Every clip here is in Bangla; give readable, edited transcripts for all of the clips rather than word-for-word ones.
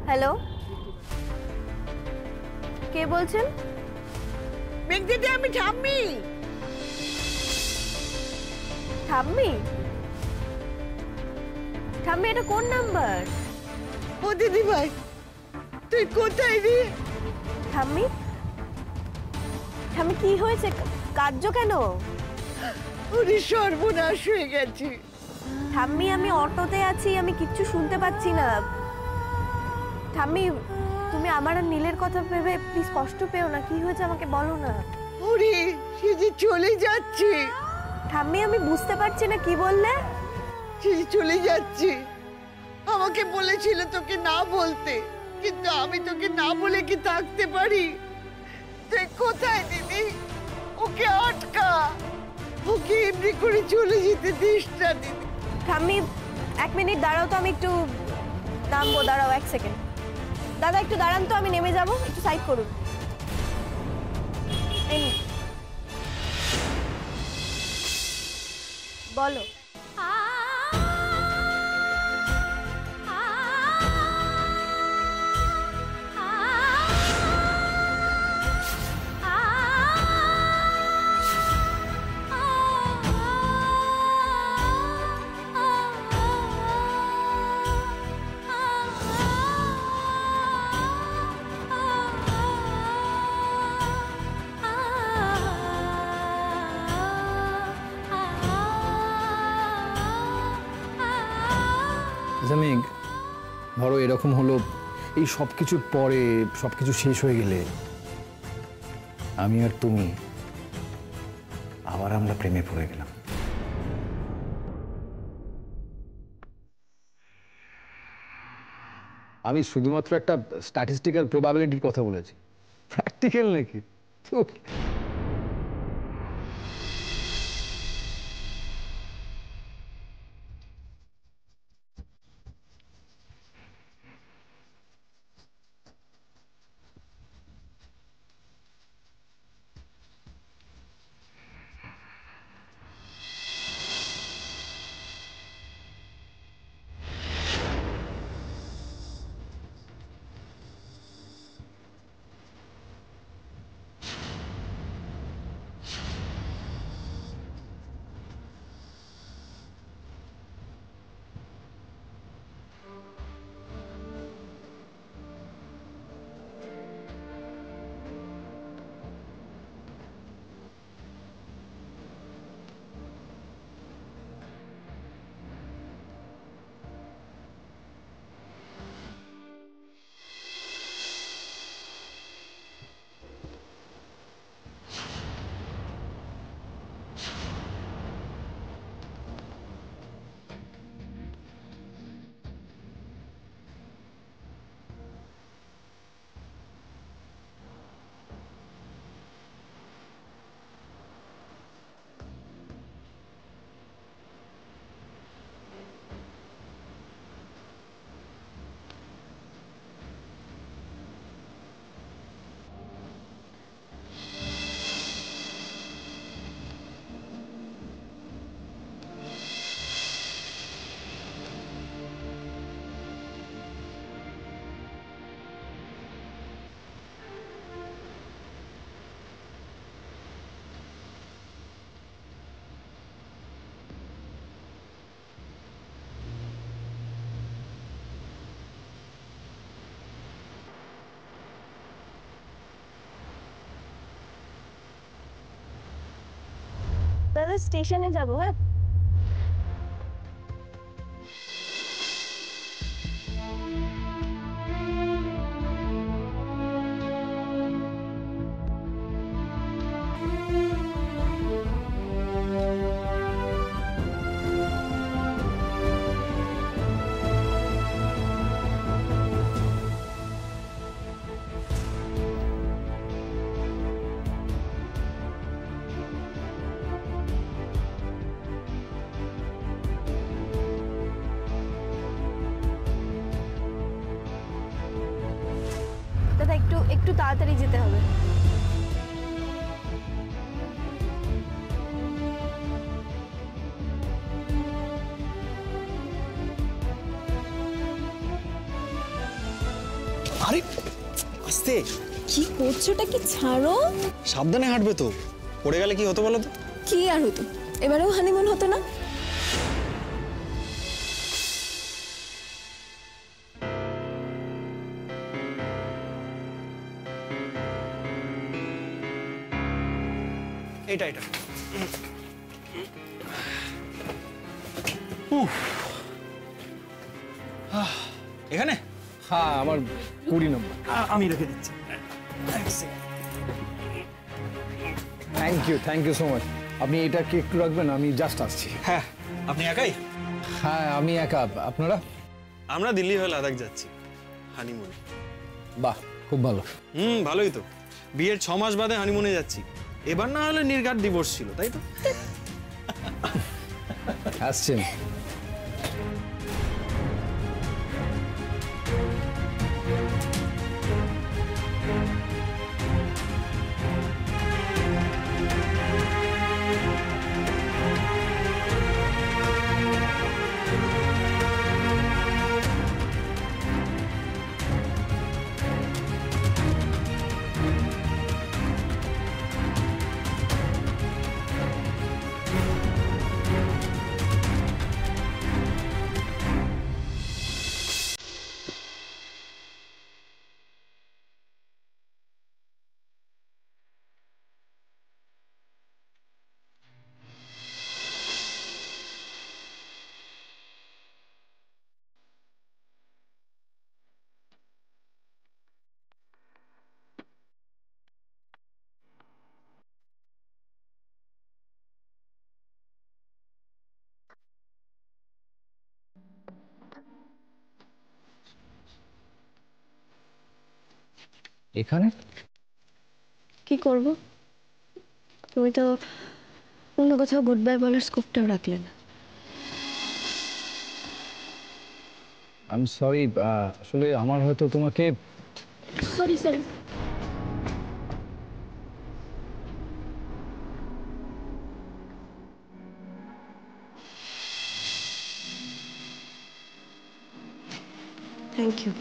হ্যালো, কে বলছেন? মেঘদিদি, আমি ঠাম্মি। ঠাম্মি? ঠাম্মি, এটা কোন নাম্বার? ও দিদি ভাই, তুই কোথায় রে? ঠাম্মি, ঠাম্মি কি হয়েছে? কাঁদছো কেন? ওরে সর্বনাশ হয়ে গেছে। ঠাম্মি, আমি অটোতে আছি, আমি কিচ্ছু শুনতে পাচ্ছি না। ঠাম্মি, তুমি আমার আর নীলের কথা ভেবে প্লিজ কষ্ট পেও না। কি হয়েছে আমাকে বলো না। ওরে, সে যে চলে যাচ্ছে। ঠাম্মি, আমি বুঝতে পারছি না, কি বললে? সে যে চলে যাচ্ছে। আমাকে বলেছিল তোকে না বলতে, কিন্তু আমি তোকে না বলে কি থাকতে পারি? তুই কোথায় দিদি? ওকে আটকা, ওকে এমনি করে চলে যেতে দিস না দিদি। ঠাম্মি, 1 মিনিট দাঁড়াও তো, আমি একটু নামবো। দাঁড়াও 1 সেকেন্ড। দাদা একটু দাঁড়ান তো, আমি নেমে যাবো, একটু সাইড করুন। এই নিন। বলো। মেঘ, ধরো এরকম হলো, এই সব কিছুর পরে সবকিছু শেষ হয়ে গেলে আমি আর তুমি আবার আমরা প্রেমে পড়ে গেলাম। আমি শুধুমাত্র একটা স্ট্যাটিস্টিক্যাল প্রবাবিলিটির কথা বলেছি, প্র্যাকটিক্যাল নাকি? দাদা স্টেশনে যাবো। হ্যাঁ, দাদা একটু একটু তাড়াতাড়ি যেতে হবে। আরে আস্তে, কি করছো? ওটা কি ছাড়ো। সাবধানে হাঁটবে তো, পড়ে গেলে কি হতো বলো তো? কি আর হতো, এবারেও হানিমুন হতো না? এটা এটা এখানে হ্যাঁ, আমার 20 নম্বর। আমি রেখে দিচ্ছি। Thank you so much. আপনি এটা কি একটু রাখবেন? আমি জাস্ট আসছি। হ্যাঁ, আপনি একাই? হ্যাঁ, আমি একা। আপনারা? আমরা দিল্লি হয়ে লাদাখ যাচ্ছি হানিমুনে। বাহ, খুব ভালো। ভালোই তো। বিয়ের 6 মাস বাদে হানিমুনে যাচ্ছি। এবার না হলে নির্ঘাত ডিভোর্স ছিল, তাই তো? আসছেন? এখানে কি করব? তুমি তো অন্য কোথাও গুড বাই বলার স্কোপটাও রাখলে না। আই এম সরি, আসলে আমার হয়তো তোমাকে সরি সরি। Thank you.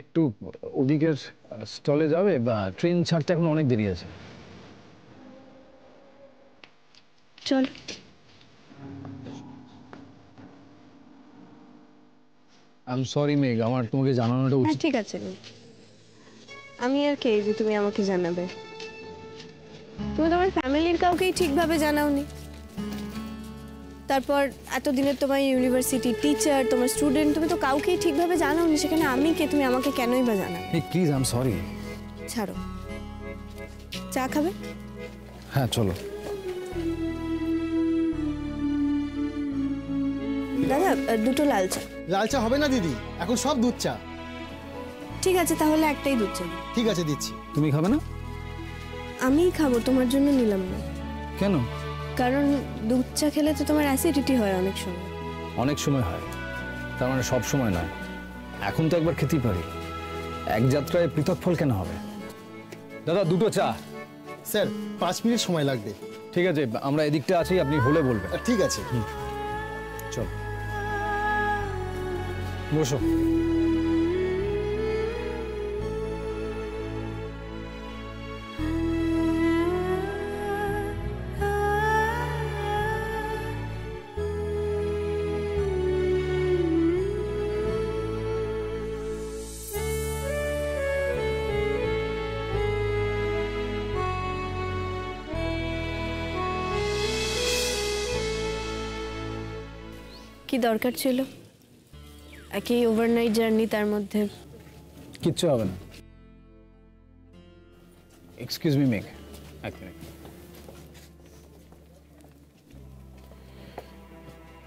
একটু ওদিকের স্টলে যাবে, বা ট্রেন ছাড়তে এখন অনেক দেরি আছে। চল। আই এম সরি মেঘ, আমার তোমাকে জানানোটা হ্যাঁ উচিত। ঠিক আছে, আমি আর কে যে তুমি আমাকে জানাবে? তুমি তোমার ফ্যামিলির কাউকেই ঠিকভাবে জানাওনি। তারপর এতদিনের তোমার ইউনিভার্সিটি টিচার, তোমার স্টুডেন্ট, তুমি তো কাউকেই ঠিকভাবে জানাওনি। সেখানে আমি কে? তুমি আমাকে কেনই বা জানাবে? Please, I am sorry. ছাড়ো। চা খাবে? হ্যাঁ চলো। দাদা, দুটো লাল চা। লাল চা হবে না দিদি, এখন সব দুধ চা। ঠিক আছে, তাহলে একটাই দুধ চা। ঠিক আছে দিচ্ছি। তুমি খাবে না? আমিই খাবো, তোমার জন্য নিলাম না। কেন? কারণ দুধ চা খেলে তো তোমার অ্যাসিডিটি হয় অনেক সময়। অনেক সময় হয়, তার মানে সব সময় নয়। এখন তো একবার খেতেই পারি, এক যাত্রায় পৃথক ফল কেন হবে? দাদা, দুটো চা। স্যার 5 মিনিট সময় লাগবে। ঠিক আছে, আমরা এদিকটা আছি, আপনি হলে বলবেন। ঠিক আছে। চল বসো। কি দরকার ছিল একই ওভারনাইট জার্নি, তার মধ্যে? কিচ্ছু হবে না। এক্সকিউজ মি মেঘ, এক মিনিট।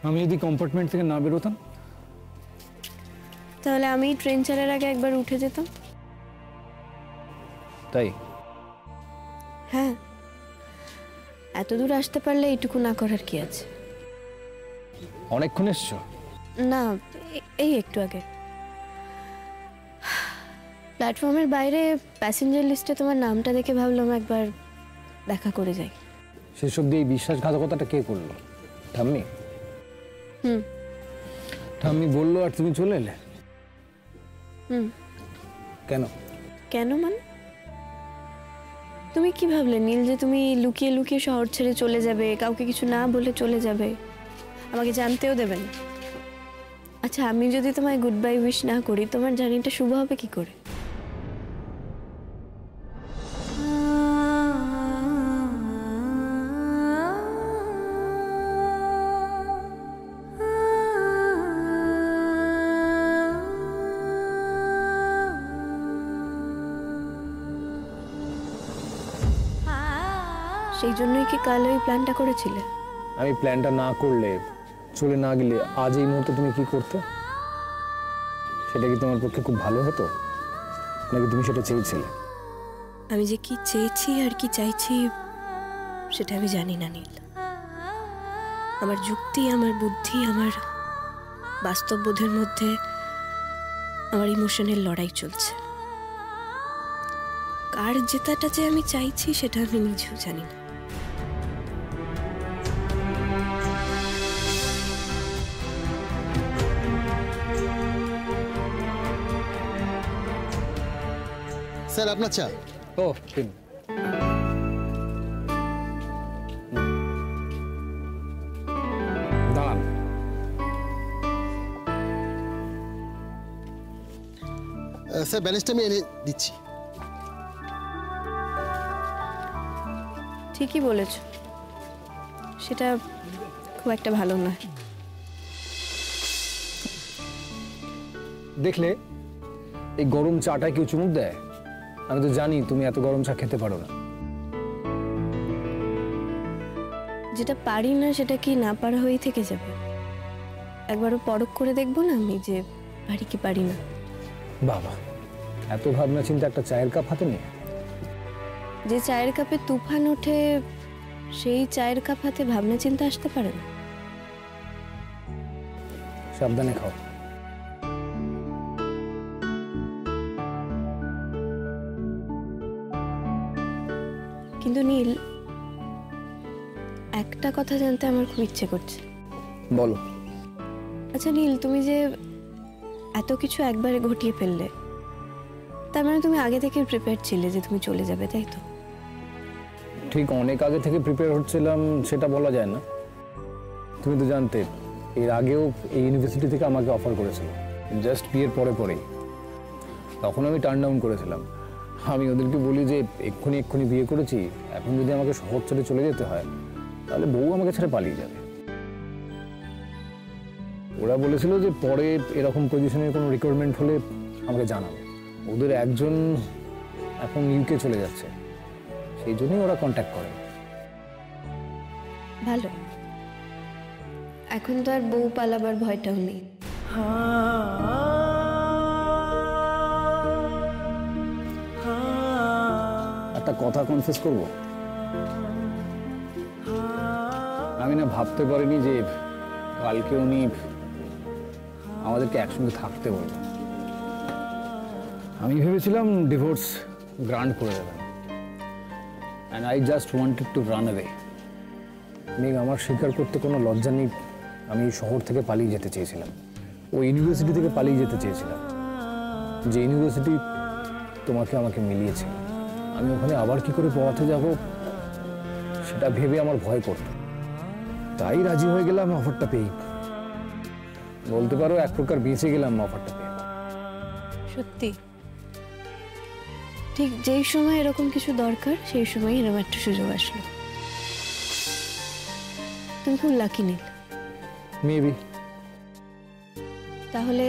আমি যদি কম্পার্টমেন্ট থেকে না বেরোতাম? তাহলে আমি ট্রেন ছাড়ার আগে একবার উঠে যেতাম। তাই? হ্যাঁ, এত দূর আসতে পারলে এইটুকু না করার কি আছে? অনেকক্ষণ এসছো? না, এই একটু আগে। প্ল্যাটফর্মের বাইরে প্যাসেঞ্জার লিস্টে তোমার নামটা দেখে ভাবলাম একবার দেখা করে যাই। সেসব দিয়ে এই বিশ্বাসঘাতকতাটা কে করলো? ঠাম্মি? হুম। ঠাম্মি বললো আর তুমি চলে এলে? হুম। কেন? কেন মানে? তুমি কি ভাবলে নীল যে তুমি লুকিয়ে লুকিয়ে শহর ছেড়ে চলে যাবে, কাউকে কিছু না বলে চলে যাবে, আমাকে জানতেও দেবে না? আচ্ছা, আমি যদি তোমায় গুড বাই উইশ না করি, তোমার জার্নিটা শুভ হবে কি করে? সেই জন্যই কি কাল ওই প্ল্যানটা করেছিলে? আমি প্ল্যানটা না করলে, চলে না গেলে আজ এই মুহূর্তে তুমি কি করতে? সেটা কি তোমার পক্ষে খুব ভালো হতো, নাকি তুমি সেটা চেয়েছিলে? আমি যে কি চেয়েছি আর কি চাইছি সেটা আমি জানি না নীল। আমার যুক্তি, আমার বুদ্ধি, আমার বাস্তববোধের মধ্যে আমার ইমোশনের লড়াই চলছে। কার জেতাটা যে আমি চাইছি সেটা আমি নিজেও জানি না। স্যার আপনার চা। ও তিন। দাঁড়ান। স্যার ব্যালেন্সটা আমি এনে দিচ্ছি। ঠিকই বলেছ, সেটা খুব একটা ভালো নয়। দেখলে, এই গরম চাটায় কেউ চুমুক দেয়? আমি তো জানি তুমি এত গরম চা খেতে পারো না। যেটা পারি না সেটা কি না পারা হয়েই থেকে যাবে? একবারও পরখ করে দেখবো না আমি যে পারি কি পারি না। বাবা, এত ভাবনা চিন্তা একটা চায়ের কাপ হাতে নিয়ে? যে চায়ের কাপে তুফান ওঠে সেই চায়ের কাপ হাতে ভাবনা চিন্তা আসতে পারে না। সাবধানে খাও। কিন্তু নীল, একটা কথা জানতে আমার খুব ইচ্ছে করছে। বলো। আচ্ছা নীল, তুমি যে এত কিছু একবারে ঘটিয়ে ফেললে, তার মানে তুমি আগে থেকে প্রিপেয়ার ছিলে যে তুমি চলে যাবে, তাই তো? ঠিক অনেক আগে থেকে প্রিপেয়ার হচ্ছিলাম সেটা বলা যায় না। তুমি তো জানতে, এর আগেও এই ইউনিভার্সিটি থেকে আমাকে অফার করেছিল, জাস্ট বিয়ের পরে পরেই। তখন আমি টার্ন ডাউন করেছিলাম। আমি ওদেরকে বলি যে এক্ষুনি বিয়ে করেছি, এখন যদি আমাকে শহর ছেড়ে চলে যেতে হয় তাহলে বউ আমাকে ছেড়ে পালিয়ে যাবে। ওরা বলেছিল যে পরে এরকম পজিশনের কোনো রিকোয়ারমেন্ট হলে আমাকে জানাবে। ওদের একজন এখন ইউকে চলে যাচ্ছে, সেই জন্যই ওরা কন্ট্যাক্ট করে। ভালো, এখন তো আর বউ পালাবার ভয়টাও নেই। একটা কথা কনফেস করব, আমি না ভাবতে পারিনি যে কালকে উনি আমাদেরকে একসঙ্গে থাকতে বলবেন। আমি ভেবেছিলাম ডিভোর্স গ্রান্ট করে দেবেন, and I just wanted to run away. মেঘ, আমার স্বীকার করতে কোনো লজ্জা নেই, আমি শহর থেকে পালিয়ে যেতে চেয়েছিলাম, ওই ইউনিভার্সিটি থেকে পালিয়ে যেতে চেয়েছিলাম, যে ইউনিভার্সিটি তোমাকে আমাকে মিলিয়েছে। আমি ওখানে আবার কি করে পড়াতে যাব সেটা ভেবে আমার ভয় করত, তাই রাজি হয়ে গেলাম অফারটা পেয়ে। বলতে পারো এক প্রকার বেঁচে গেলাম অফারটা পেয়ে। সত্যি, ঠিক যেই সময় এরকম কিছু দরকার সেই সময় এরকম একটা সুযোগ আসলো। তুমি খুব লাকি নীল। মেবি। তাহলে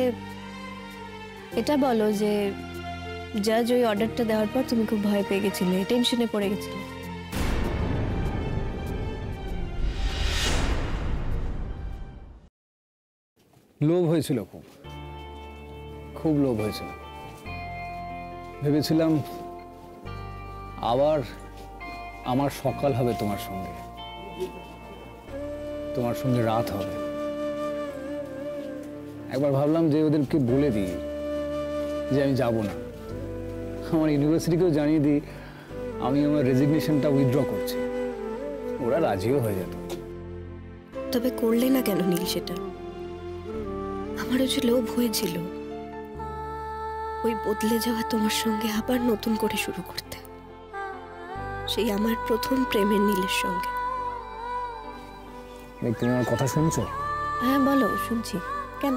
এটা বলো যে জাজ ওই অর্ডারটা দেওয়ার পর তুমি খুব ভয় পেয়ে গেছিলে, টেনশনে পড়ে গেছিলে? লোভ হয়েছিল, খুব লোভ হয়েছিল। ভেবেছিলাম আবার আমার সকাল হবে তোমার সঙ্গে রাত হবে। একবার ভাবলাম যে ওদেরকে বলে দিই যে আমি যাব না, আমার ইউনিভার্সিটিকেও জানিয়ে দিই আমি আমার রেজিগনেশনটা উইথড্র করছি, ওরা রাজিও হয়ে যেত। তবে করলে না কেন নীল সেটা? আমারও যে লোভ হয়েছিল, ওই বদলে যাওয়া তোমার সঙ্গে আবার নতুন করে শুরু করতে, সেই আমার প্রথম প্রেমের নীলের সঙ্গে। মেঘ, তুমি আমার কথা শুনছো? হ্যাঁ বলো, শুনছি। কেন?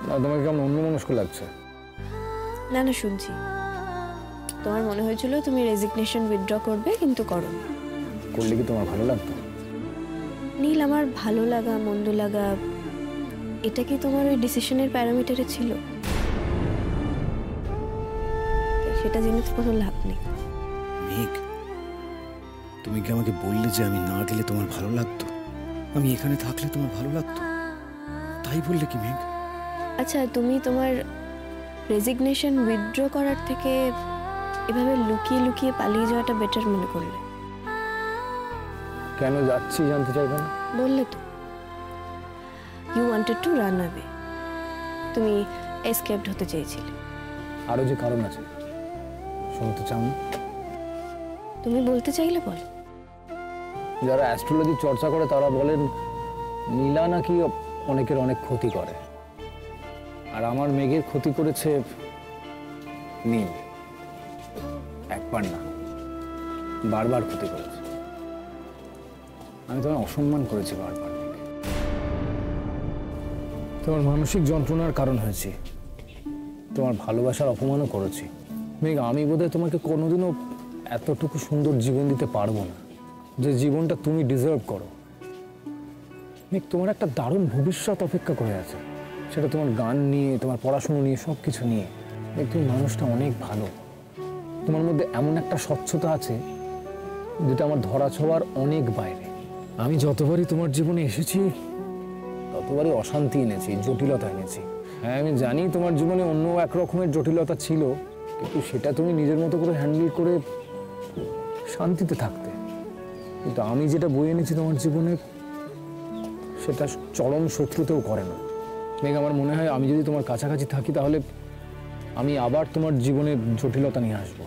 না, তোমাকে কেমন অন্যমনস্ক লাগছে। না না, শুনছি। তোমার মনে হয়েছিল তুমি রেজিগনেশন উইথড্র করবে, কিন্তু করো। করলে কি তোমার ভালো লাগতো? নীল, আমার ভালো লাগা মন্দ লাগা এটা কি তোমার ওই ডিসিশনের প্যারামিটারে ছিল? সেটা জেনে তো কোনো লাভ নেই। মেঘ, তুমি কি আমাকে বললে যে আমি না গেলে তোমার ভালো লাগতো, আমি এখানে থাকলে তোমার ভালো লাগতো, তাই বললে কি মেঘ? আচ্ছা, তুমি তোমার রেজিগনেশন উইথড্র করার থেকে এভাবে লুকিয়ে লুকিয়ে পালিয়ে যাওয়াটা বেটার মনে করলে? কেন যাচ্ছি জানতে চাইবে না? বললে তো you wanted to run away, তুমি এসকেপড হতে চেয়েছিলে। আরো যে কারণ আছে, শুনতে চাও না? তুমি বলতে চাইলে বলো। যারা অ্যাস্ট্রোলজি চর্চা করে তারা বলেন নীলা নাকি অনেকের অনেক ক্ষতি করে, আর আমার মেঘের ক্ষতি করেছে নীল। একবার না, বারবার ক্ষতি করেছে। আমি তোমায় অসম্মান করেছি বারবার। তোমার মানসিক যন্ত্রণার কারণ হয়েছি, তোমার ভালোবাসার অপমানও করেছি। মেঘ, আমি বোধহয় তোমাকে কোনোদিনও এতটুকু সুন্দর জীবন দিতে পারবো না যে জীবনটা তুমি ডিজার্ভ করো। মেঘ, তোমার একটা দারুণ ভবিষ্যৎ অপেক্ষা করে আছে, সেটা তোমার গান নিয়ে, তোমার পড়াশুনো নিয়ে, সব কিছু নিয়ে। মেঘ, তুমি মানুষটা অনেক ভালো, তোমার মধ্যে এমন একটা স্বচ্ছতা আছে যেটা আমার ধরা ছোঁয়ার অনেক বাইরে। আমি যতবারই তোমার জীবনে এসেছি ততবারই অশান্তি এনেছি, জটিলতা এনেছি। হ্যাঁ, আমি জানি তোমার জীবনে অন্য এক রকমের জটিলতা ছিল, কিন্তু সেটা তুমি নিজের মতো করে হ্যান্ডেল করে শান্তিতে থাকতে। কিন্তু আমি যেটা বয়ে এনেছি তোমার জীবনে, সেটা চরম শত্রুতেও করে না। মেঘ, আমার মনে হয় আমি যদি তোমার কাছাকাছি থাকি তাহলে আমি আবার তোমার জীবনের জটিলতা নিয়ে আসবো,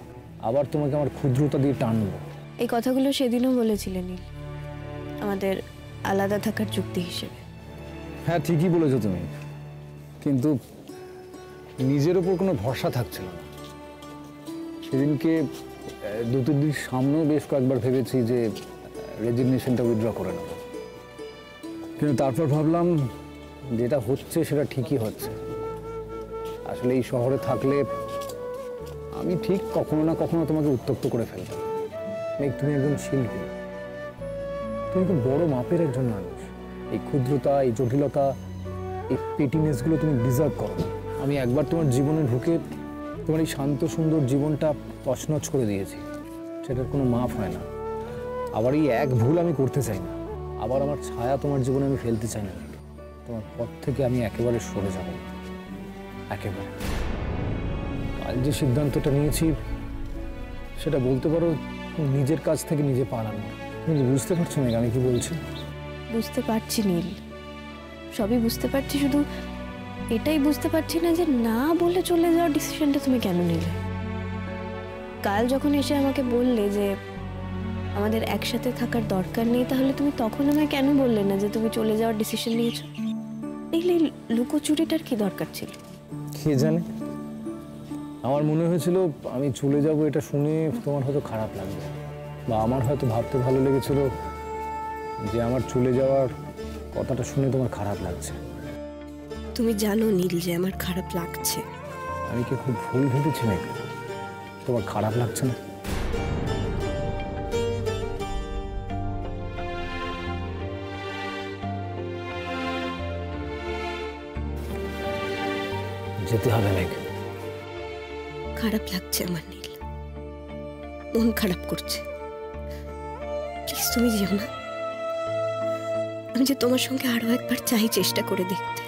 আবার তোমাকে আমার ক্ষুদ্রতা দিয়ে টানবো। এই কথাগুলো সেদিনও বলেছিলে নীল, আমাদের আলাদা থাকার যুক্তি হিসেবে। হ্যাঁ, ঠিকই বলেছো তুমি, কিন্তু নিজের ওপর কোনো ভরসা থাকছিল না। সেদিনকে দু তিন দিন সামনেও বেশ কয়েকবার ভেবেছি যে রেজিগনেশনটা উইথড্র করে নেব, কিন্তু তারপর ভাবলাম যেটা হচ্ছে সেটা ঠিকই হচ্ছে। আসলে এই শহরে থাকলে আমি ঠিক কখনো না কখনো তোমাকে উত্তপ্ত করে ফেলতাম। মেঘ, তুমি একজন শিল্পী, তুমি খুব বড় মাপের একজন মানুষ। এই ক্ষুদ্রতা, এই জটিলতা, এই পেটিনেসগুলো তুমি ডিজার্ভ করো। আমি একবার তোমার জীবনে ঢুকে তোমার এই শান্ত সুন্দর জীবনটা তছনছ করে দিয়েছি, সেটার কোনো মাপ হয় না। আবার এই এক ভুল আমি করতে চাই না, আবার আমার ছায়া তোমার জীবনে আমি ফেলতে চাই না। তোমার পথ থেকে আমি একেবারে সরে যাব, একেবারে। আজ যে সিদ্ধান্তটা নিয়েছি সেটা বলতে পারো নিজের কাছ থেকে নিজে পালানো। কিন্তু বুঝতে পারছো না আমি কি বলছি? বুঝতে পারছি নীল, সবই বুঝতে পারছি, শুধু এটাই বুঝতে পারছি না যে না বলে চলে যাওয়ার ডিসিশনটা তুমি কেন নিলে। কাল যখন এসে আমাকে বললে যে আমাদের একসাথে থাকার দরকার নেই, তাহলে তুমি তখন আমায় কেন বললে না যে তুমি চলে যাওয়ার ডিসিশন নিয়েছো? এই লুকোচুরিটার কি দরকার ছিল? কে জানে, আমার মনে হয়েছিল আমি চলে যাব এটা শুনে তোমার হয়তো খারাপ লাগবে, বা আমার হয়তো ভাবতে ভালো লেগেছিল যে আমার চলে যাওয়ার কথাটা শুনে তোমার খারাপ লাগছে। তুমি জানো নীল যে আমার খারাপ লাগছে। আমি কি খুব ভুল ভেবেছি নাকি তোমার খারাপ লাগছে না? যেতে হবে মেঘ। খারাপ লাগছে আমার নীল, মন খারাপ করছে। প্লিজ তুমি যেও না। আমি যে তোমার সঙ্গে আরো একবার চাই চেষ্টা করে দেখতে।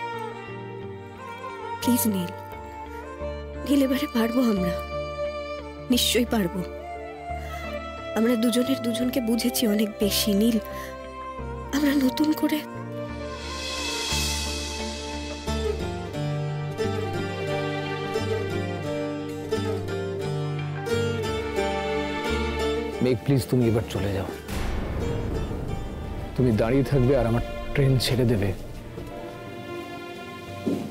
প্লিজ নীল, নীল এবারে পারবো, আমরা নিশ্চয়ই পারবো। আমরা দুজনের দুজনকে বুঝেছি অনেক বেশি নীল। আমরা নতুন করে মেঘ, প্লিজ তুমি এবার চলে যাও। তুমি দাঁড়িয়ে থাকবে আর আমার ট্রেন ছেড়ে দেবে,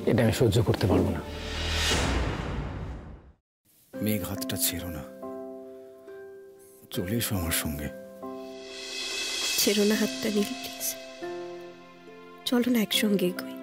এটা আমি সহ্য করতে পারবো না। মেঘ, হাতটা ছেড়ো না, চলে এসো আমার সঙ্গে। ছেড়ো না হাতটা নীল, প্লিজ। চলো না একসঙ্গে এগোই।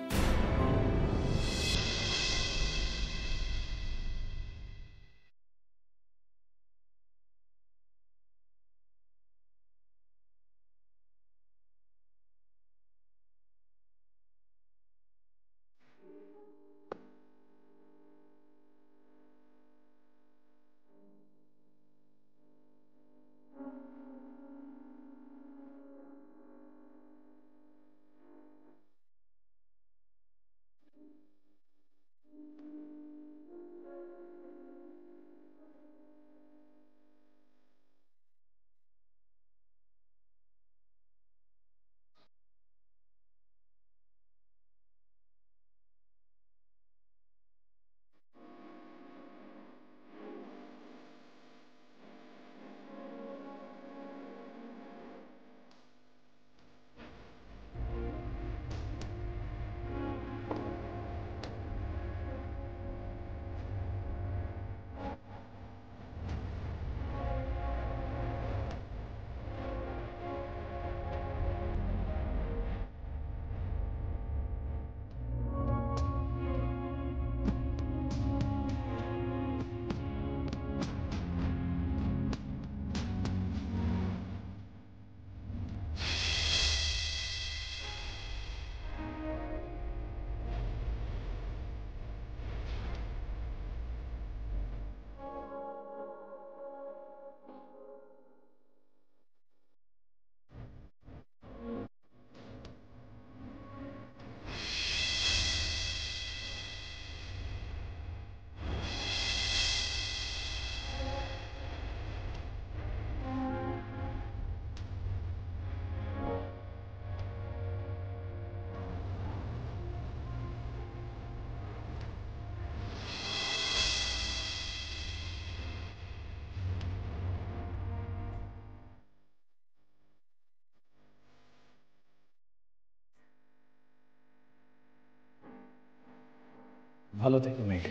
ভালো থেকো মেঘ,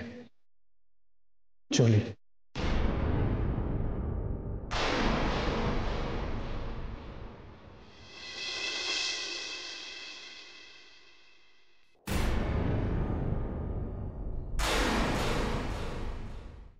চলি।